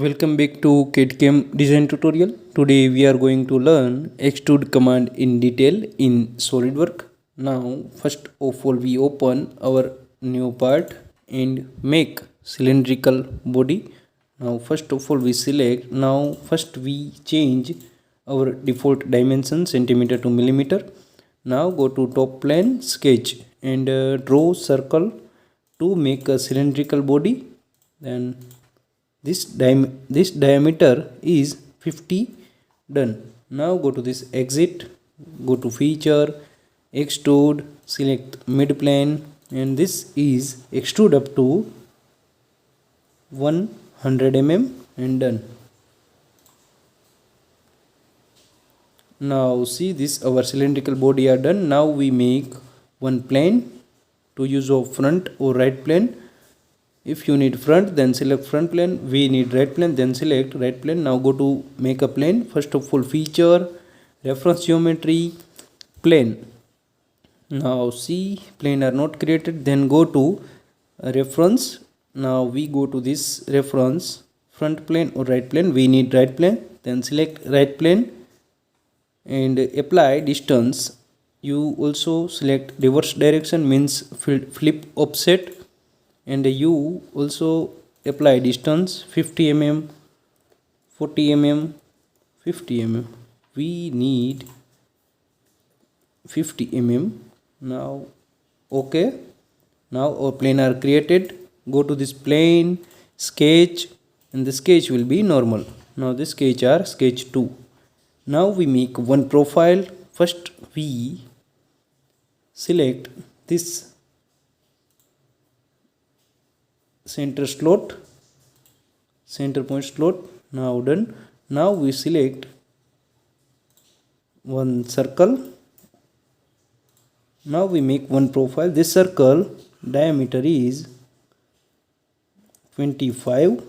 Welcome back to CAD/CAM design tutorial. Today we are going to learn extrude command in detail in SolidWorks. Now first of all we open our new part and make cylindrical body. Now first of all we select. Now first we change our default dimension centimeter to millimeter. Now go to top plane sketch and draw circle to make a cylindrical body. Then this diameter is 50. Done. Now go to this exit, go to feature, extrude, select mid plane, and this is extrude up to 100 mm and done. Now see this, our cylindrical body are done. Now we make one plane to use of front or right plane. If you need front, then select front plane. We need right plane, then select right plane. Now go to make a plane. First of all feature, reference geometry, plane. Now see plane are not created, then go to reference. Now we go to this reference, front plane or right plane. We need right plane, then select right plane and apply distance. You also select reverse direction, means flip offset, and you also apply distance 50 mm, 40 mm, 50 mm. We need 50 mm. Now okay, now our plane are created. Go to this plane sketch and the sketch will be normal. Now this sketch are sketch 2. Now we make one profile. First we select this center slot, center point slot. Now done. Now we select one circle. Now we make one profile. This circle diameter is 25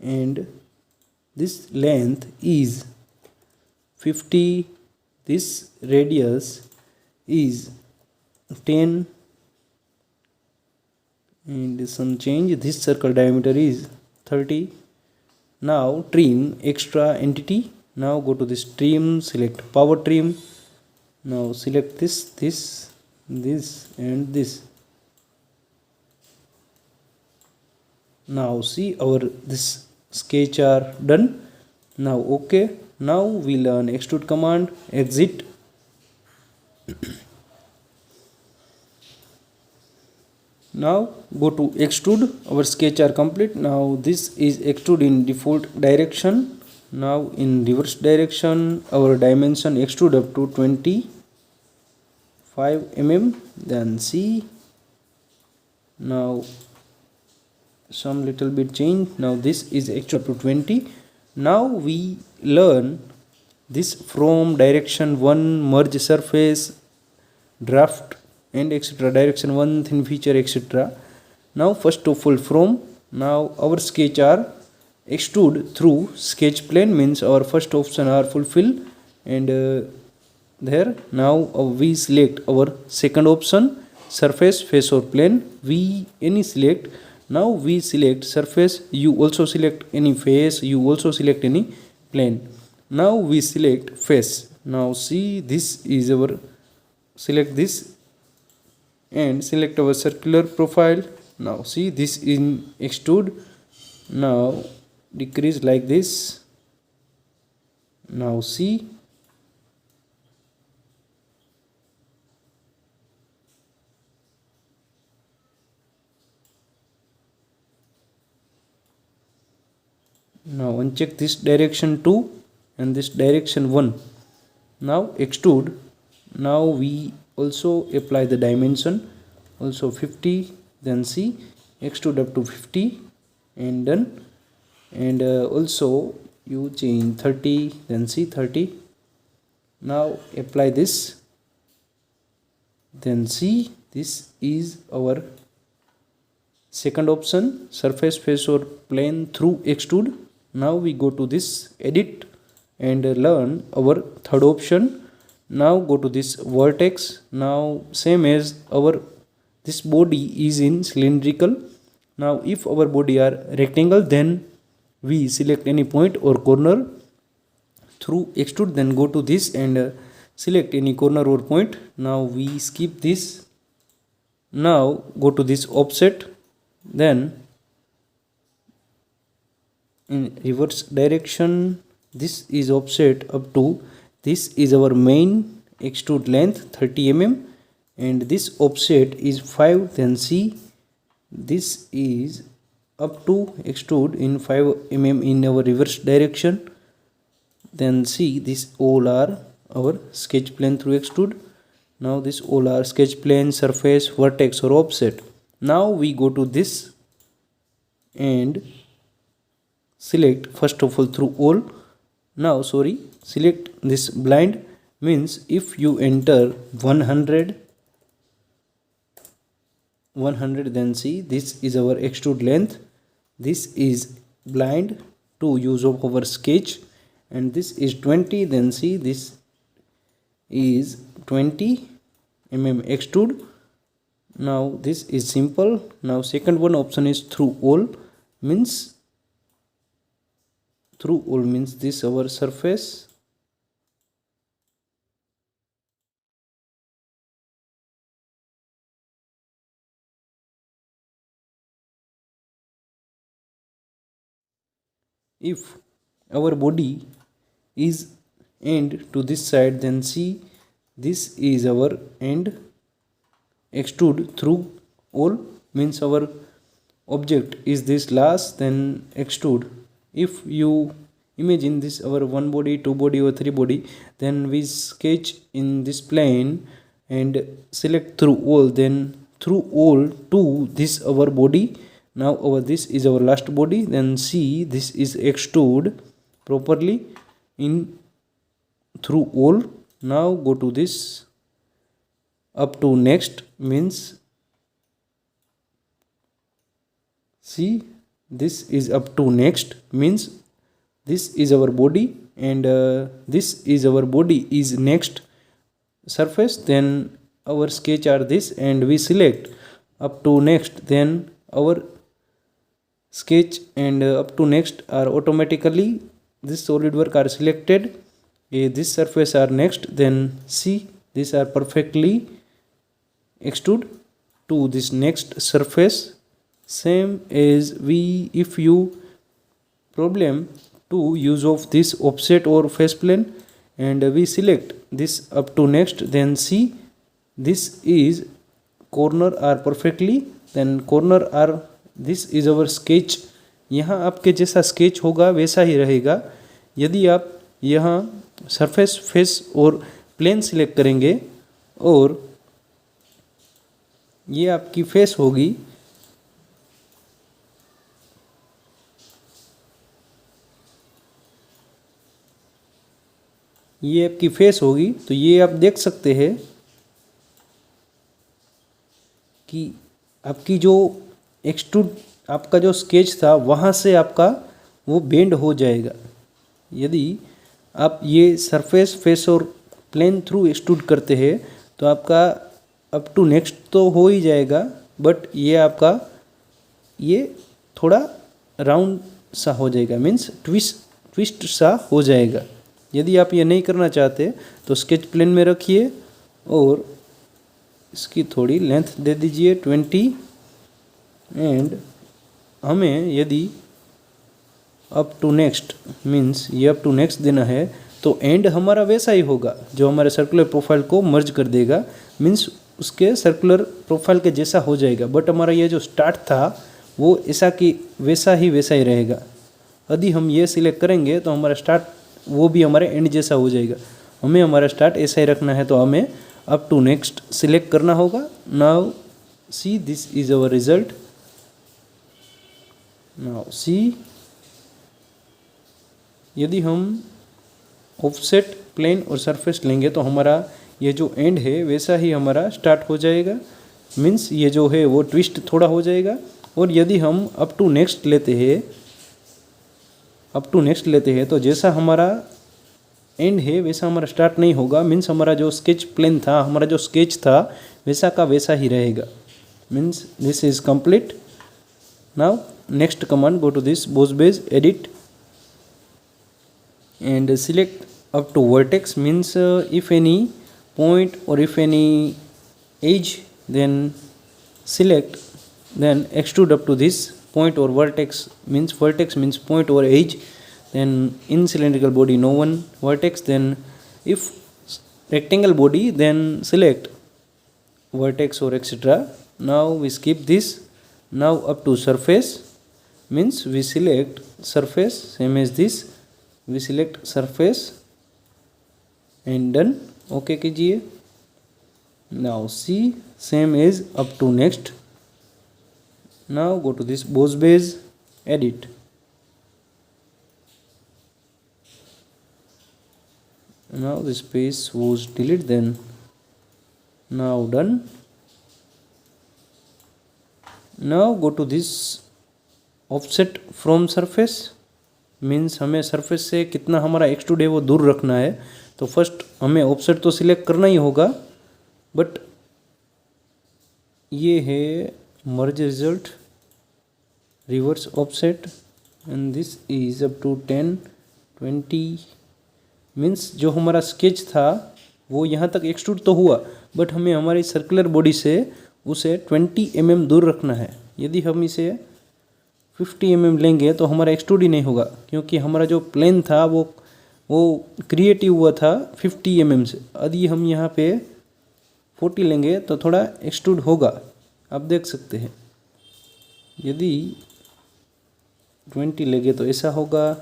and this length is 50. This radius is 10 and some change. This circle diameter is 30. Now trim extra entity. Now go to this trim, select power trim. Now select this and this. Now see our this sketch are done. Now okay. Now we learn extrude command. Exit. Now go to extrude. Our sketch are complete. Now this is extrude in default direction. Now in reverse direction, our dimension extrude up to 25 mm. Then see, now some little bit change. Now this is extrude up to 20. Now we learn this from direction 1, merge surface, draft and etc. direction 1, thin feature, etc. Now first of all from, now our sketch are extrude through sketch plane, means our first option are fulfilled and there. Now we select our second option, surface, face or plane. We any select. Now we select surface. You also select any face. You also select any plane. Now we select face. Now see, this is our, select this and select our circular profile. Now see, this in extrude. Now decrease like this. Now see, now uncheck this direction 2 and this direction 1. Now extrude. Now we also apply the dimension also 50. Then see, extrude up to 50 and done. And also you change 30. Then see 30. Now apply this. Then see, this is our second option, surface, face or plane through extrude. Now we go to this edit and learn our third option. Now go to this vertex. Now same as our this body is in cylindrical. Now if our body are rectangle, then we select any point or corner through extrude, then go to this and select any corner or point. Now we skip this. Now go to this offset, then in reverse direction, this is offset up to, this is our main extrude length 30 mm, and this offset is 5. Then see, this is up to extrude in 5 mm in our reverse direction. Then see, this all are our sketch plane through extrude. Now this all are sketch plane, surface, vertex or offset. Now we go to this and select first of all through all. Now select this blind, means if you enter 100, then see, this is our extrude length, this is blind to use of our sketch, and this is 20. Then see, this is 20 mm extrude. Now this is simple. Now second one option is through all, means this our surface, if our body is end to this side, then see, this is our end extrude through all, means our object is this last, then extrude. If you imagine this our 1 body, 2 body or 3 body, then we sketch in this plane and select through all, then through all to this our body. Now this is our last body, then see, this is extrude properly in through all. Now go to this up to next, means see, this is up to next, means this is our body and this is our body is next surface. Then our sketch are this and we select up to next, then our sketch and up to next are automatically, this SolidWorks are selected. This surface are next, then see, these are perfectly extrude to this next surface. Same as we, if you problem to use of this offset or face plane, and we select this up to next, then see, this is corner are perfectly, then corner are, this is our sketch. यहाँ आपके जैसा sketch होगा वैसा ही रहेगा. यदि आप यहाँ सरफेस, फेस और प्लेन सिलेक्ट करेंगे और ये आपकी फेस होगी, ये आपकी फेस होगी, तो ये आप देख सकते हैं कि आपकी जो एक्सट्रूड आपका जो स्केच था वहाँ से आपका वो बेंड हो जाएगा. यदि आप ये सरफेस, फेस और प्लेन थ्रू एक्सट्रूड करते हैं तो आपका अप टू नेक्स्ट तो हो ही जाएगा, बट ये आपका ये थोड़ा राउंड सा हो जाएगा, मीन्स ट्विस्ट सा हो जाएगा. यदि आप ये नहीं करना चाहते तो स्केच प्लेन में रखिए और इसकी थोड़ी लेंथ दे दीजिए 20, एंड हमें यदि अप टू नेक्स्ट मीन्स ये अप टू नेक्स्ट देना है तो एंड हमारा वैसा ही होगा जो हमारे सर्कुलर प्रोफाइल को मर्ज कर देगा, मीन्स उसके सर्कुलर प्रोफाइल के जैसा हो जाएगा. बट हमारा ये जो स्टार्ट था वो ऐसा कि वैसा ही रहेगा. यदि हम ये सिलेक्ट करेंगे तो हमारा स्टार्ट वो भी हमारे एंड जैसा हो जाएगा. हमें हमारा स्टार्ट ऐसा ही रखना है तो हमें अप टू नेक्स्ट सिलेक्ट करना होगा. Now see, this is our result. Now see, यदि हम ऑफसेट, प्लेन और सरफेस लेंगे तो हमारा ये जो एंड है वैसा ही हमारा स्टार्ट हो जाएगा, मीन्स ये जो है वो ट्विस्ट थोड़ा हो जाएगा. और यदि हम अप टू नेक्स्ट लेते हैं तो जैसा हमारा एंड है वैसा हमारा स्टार्ट नहीं होगा, मीन्स हमारा जो स्केच प्लेन था, हमारा जो स्केच था वैसा का वैसा ही रहेगा. Means this is complete. Now next command, go to this boss base, edit, and select up to vertex, means if any point or if any edge, then select, then extrude up to this point or vertex means point or edge. Then in cylindrical body no one vertex, then if rectangle body then select vertex or etc. Now we skip this. Now up to surface, means we select surface, same as this, we select surface and done. Okay कीजिए. Now see, same as up to next. Now go to this boss base, edit. Now this space was delete, then now done. Now go to this offset from surface, means हमें surface से कितना हमारा extrude है वो दूर रखना है. तो फर्स्ट हमें ऑफसेट तो सिलेक्ट करना ही होगा, बट ये है merge result, reverse offset, and this is up to 10 20. मीन्स जो हमारा स्केच था वो यहाँ तक एक्सट्रूड तो हुआ, बट हमें हमारी सर्कुलर बॉडी से उसे 20 mm दूर रखना है. यदि हम इसे 50 mm लेंगे तो हमारा एक्सट्रूड ही नहीं होगा, क्योंकि हमारा जो प्लेन था वो क्रिएटिव हुआ था 50 mm से. यदि हम यहाँ पे 40 लेंगे तो थोड़ा एक्सट्रूड होगा, आप देख सकते हैं. यदि 20 लेंगे तो ऐसा होगा,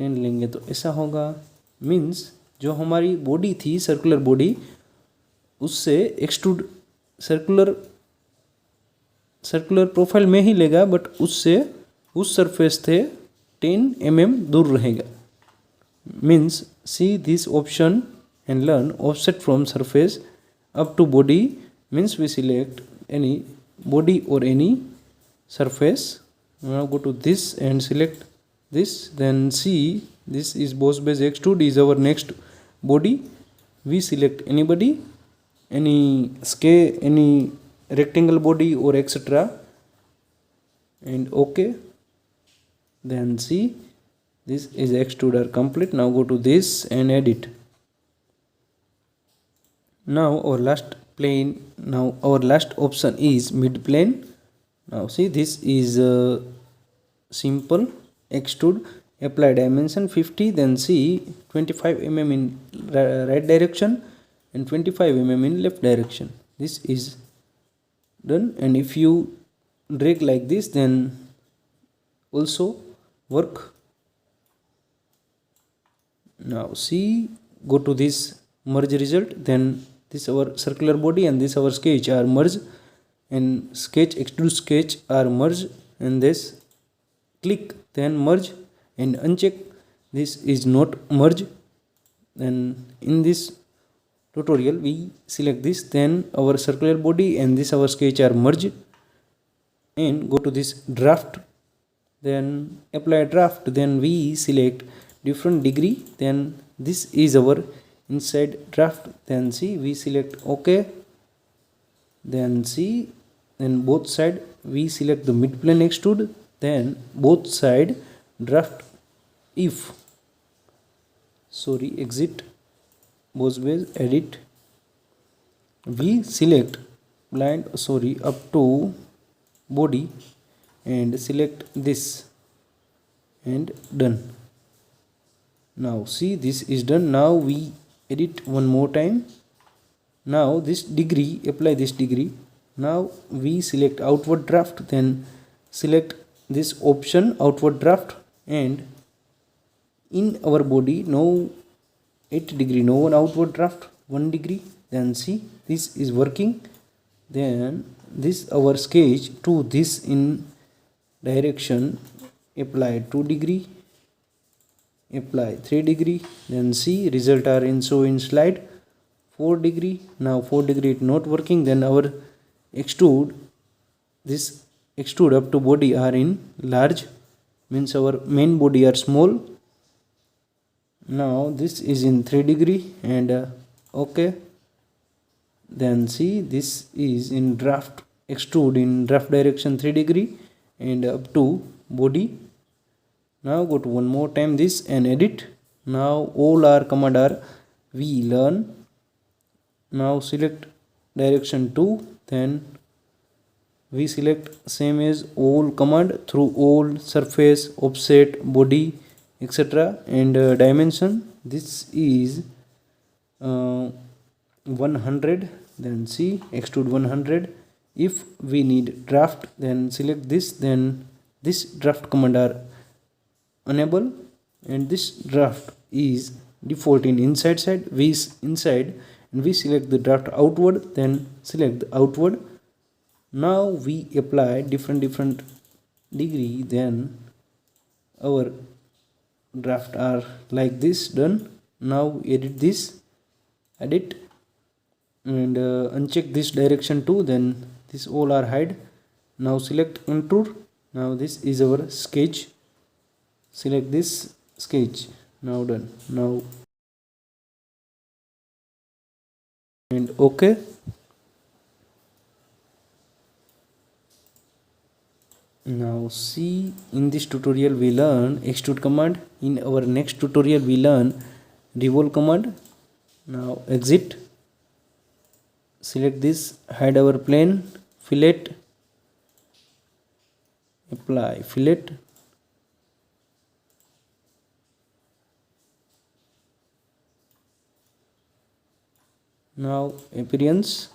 10 लेंगे तो ऐसा होगा. मीन्स जो हमारी बॉडी थी सर्कुलर बॉडी, उससे एक्सट्रूड सर्कुलर प्रोफाइल में ही लेगा, बट उससे उस सरफेस से 10 mm दूर रहेगा. Means see this option and learn offset from surface up to body. Means we select any body और any surface. Now go to this and select this, then see this is boss base extrude is our next body. We select anybody, any scale, any rectangle body or etc. and okay. Then see this is extruder complete. Now go to this and edit. Now our last plane, now our last option is mid plane. Now see this is simple extrude, apply dimension 50, then see 25 mm in right direction and 25 mm in left direction. This is done, and if you drag like this then also work. Now see, go to this merge result, then this our circular body and this our sketch are merged, and sketch extrude sketch are merged, and this click then merge and uncheck this is not merge. Then in this tutorial we select this, then our circular body and this our sketch are merged, and go to this draft, then apply draft, then we select different degree, then this is our inside draft. Then see we select okay, then see, then both side we select the mid plane extrude, then both side draft. If exit boss base, edit, we select blind up to body and select this and done. Now see this is done. Now we edit one more time. Now this degree, apply this degree. Now we select outward draft, then select this option outward draft, and in our body no 8 degree, no one outward draft 1 degree. Then see this is working. Then this our sketch to this in direction, apply 2 degree, apply 3 degree, then see result are in show in slide 4 degree. Now 4 degree it not working, then our extrude, this extrude up to body are in large, means our main body are small. Now this is in 3 degree and okay. Then see this is in draft, extrude in draft direction 3 degree and up to body. Now go to one more time this and edit. Now all our command are we learn. Now select direction 2, then we select same as all command through all, surface, offset, body, etc. and dimension. This is 100, then see extrude 100. If we need draft, then select this, then this draft command are enable, and this draft is default in inside side, we inside, and we select the draft outward, then select the outward. Now we apply different degree, then our draft are like this done. Now edit this, edit, and uncheck this direction too, then this all are hide. Now select contour. Now this is our sketch, select this sketch. Now done. Now and okay. Now see, in this tutorial we learn extrude command. In our next tutorial we learn revolve command. Now exit, select this, hide our plane, fillet, apply fillet. Now appearance,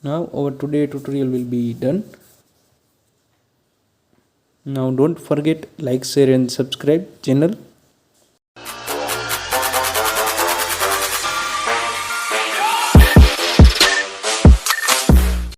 now our today tutorial will be done. Now don't forget like, share and subscribe channel.